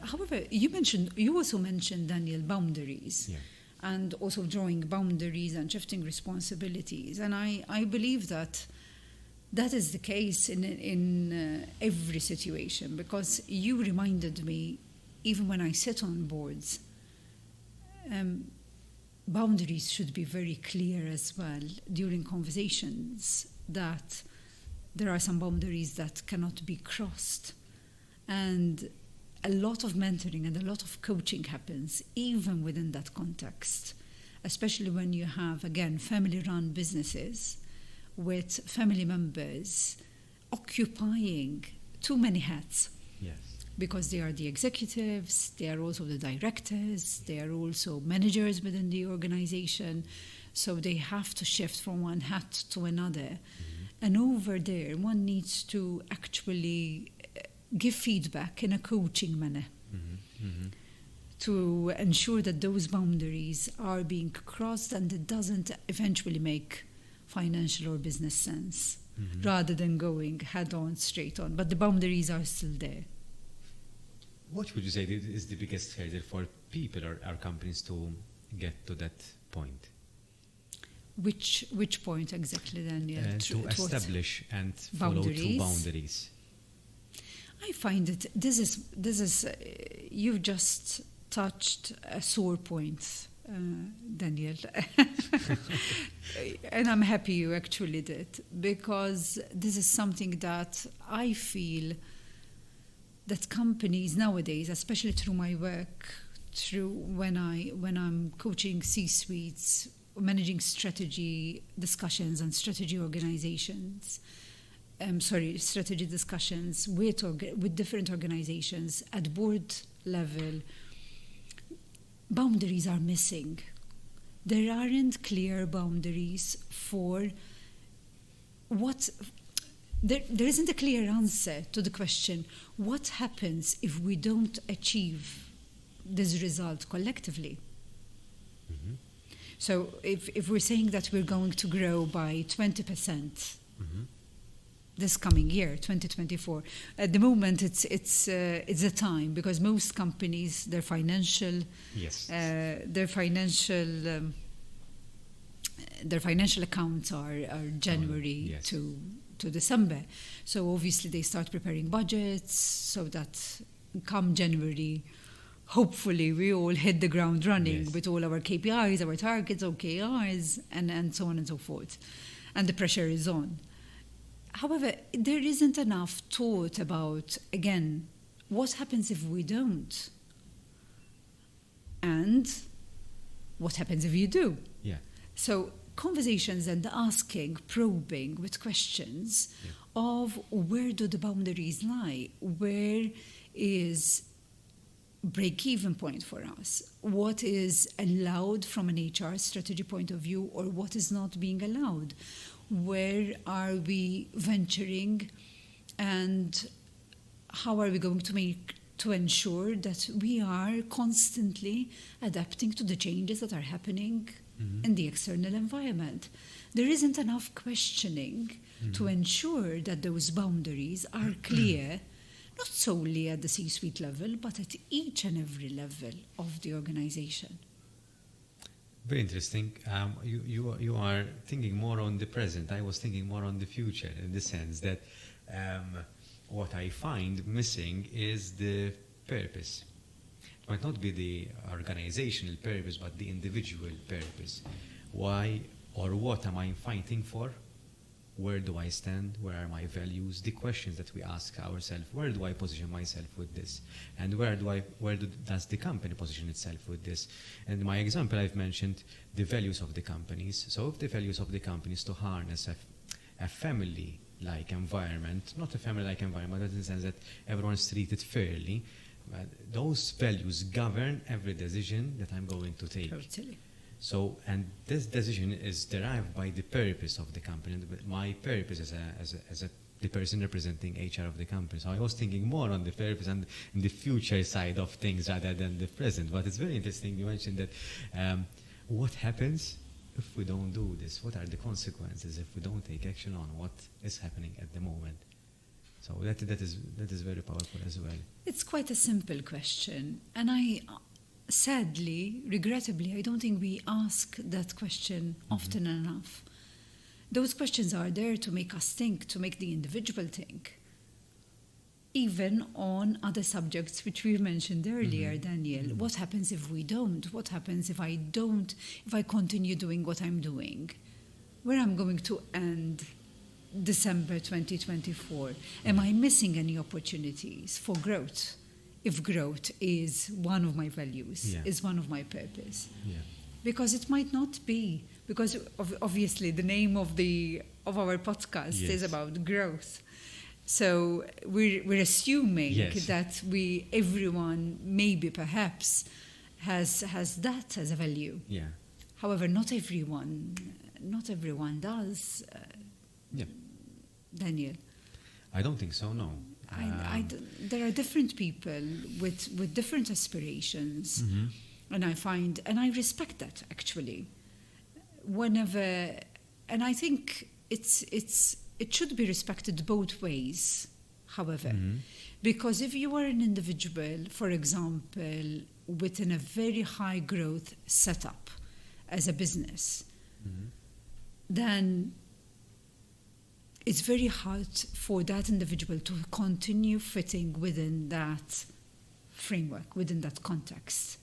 However, you also mentioned, Daniel, boundaries. Yeah. And also drawing boundaries and shifting responsibilities. And I believe that is the case in every situation, because you reminded me, even when I sit on boards, boundaries should be very clear as well during conversations, that there are some boundaries that cannot be crossed. And a lot of mentoring and a lot of coaching happens even within that context, especially when you have, again, family-run businesses with family members occupying too many hats. Yes. Because they are the executives, they are also the directors, they are also managers within the organization. So they have to shift from one hat to another. And over there, one needs to actually give feedback in a coaching manner to ensure that those boundaries are being crossed and it doesn't eventually make financial or business sense, rather than going head-on, straight on. But the boundaries are still there. What would you say is the biggest hurdle for people or companies to get to that point? Which point exactly, Daniel? To establish and follow through boundaries. I find it, this is you've just touched a sore point, Daniel. And I'm happy you actually did, because this is something that I feel that companies nowadays, especially through my work, through when I'm coaching C-suites, managing strategy discussions and strategy organizations, strategy discussions with different organizations at board level, boundaries are missing. There aren't clear boundaries for what. There isn't a clear answer to the question, what happens if we don't achieve this result collectively? So if we're saying that we're going to grow by 20%, this coming year, 2024. At the moment, it's a time, because most companies, their financial accounts are January to December. So obviously they start preparing budgets so that come January, hopefully we all hit the ground running with all our KPIs, our targets, OKRs, and so on and so forth. And the pressure is on. However, there isn't enough thought about, again, what happens if we don't? And what happens if you do? Yeah. So conversations and asking, probing with questions of where do the boundaries lie? Where is break-even point for us? What is allowed from an HR strategy point of view, or what is not being allowed? Where are we venturing, and how are we going to ensure that we are constantly adapting to the changes that are happening in the external environment? There isn't enough questioning to ensure that those boundaries are clear, not solely at the C-suite level, but at each and every level of the organization. Very interesting. You are thinking more on the present. I was thinking more on the future, in the sense that what I find missing is the purpose. It might not be the organizational purpose, but the individual purpose. Why or what am I fighting for? Where do I stand? Where are my values? The questions that we ask ourselves: where do I position myself with this? And does the company position itself with this? And in my example, I've mentioned the values of the companies. So if the values of the company is to harness a family-like environment, not a family-like environment, but in the sense that everyone's treated fairly, those values govern every decision that I'm going to take. Totally. So, and this decision is derived by the purpose of the company. My purpose as the person representing HR of the company. So I was thinking more on the purpose and the future side of things rather than the present. But it's very interesting you mentioned that what happens if we don't do this? What are the consequences if we don't take action on what is happening at the moment? So that is very powerful as well. It's quite a simple question. And I, sadly, regrettably, I don't think we ask that question often enough. Those questions are there to make us think, to make the individual think. Even on other subjects which we mentioned earlier, Daniel. What happens if we don't? What happens if I continue doing what I'm doing? Where I'm going to end December 2024? Am I missing any opportunities for growth? If growth is one of my values, is one of my purpose. Yeah. Because it might not be. Because obviously the name of our podcast is about growth. So we're assuming that everyone maybe perhaps has that as a value. Yeah. However, not everyone does. Daniel. I don't think so. No. There are different people with different aspirations, and I respect that actually. And I think it should be respected both ways, however. Because if you are an individual, for example, within a very high growth setup as a business, then it's very hard for that individual to continue fitting within that framework, within that context.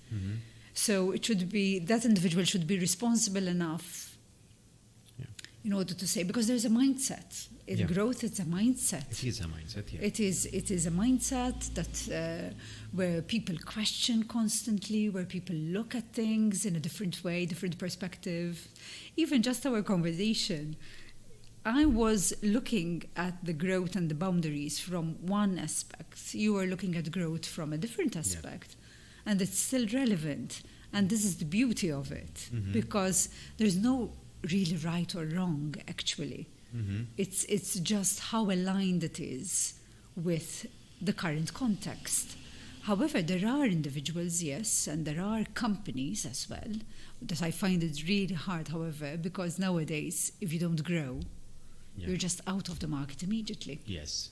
So that individual should be responsible enough in order to say, because there's a mindset. Growth is a mindset. It is a mindset, yeah. It is a mindset that where people question constantly, where people look at things in a different way, different perspective. Even just our conversation, I was looking at the growth and the boundaries from one aspect. You were looking at growth from a different aspect. And it's still relevant. And this is the beauty of it. Because there's no really right or wrong, actually. It's just how aligned it is with the current context. However, there are individuals, yes, and there are companies as well, that I find it really hard, however, because nowadays, if you don't grow, you're just out of the market immediately. Yes.